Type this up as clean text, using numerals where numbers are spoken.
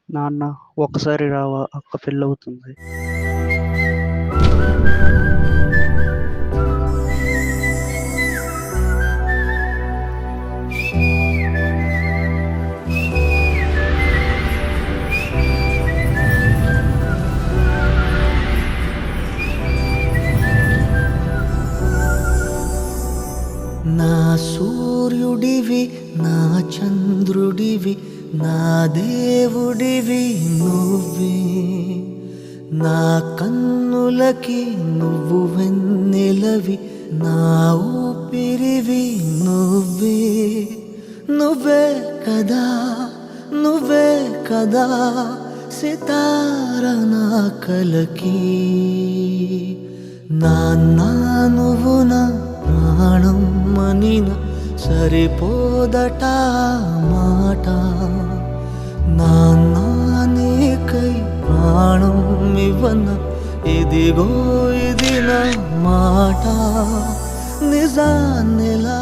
నాన్న ఒక్కసారి రావా అక్క పెళ్ళవుతుంది. నా సూర్యుడివి నా చంద్రుడివి నా దేవుడివి నువ్వే, నా కన్నులకి నువ్వు వెన్నెలవి, నా ఊపిరివి నువ్వే. నువ్వే కదా నువ్వే కదా సితార నా కలకి, నాన్న నువ్వు నా ప్రాణం మనిన సరిపోదట మాట. నాన్న నీకై ప్రాణం ఇవ్వన ఇదిగో ఇది నా మాట. నిజాన్నెలా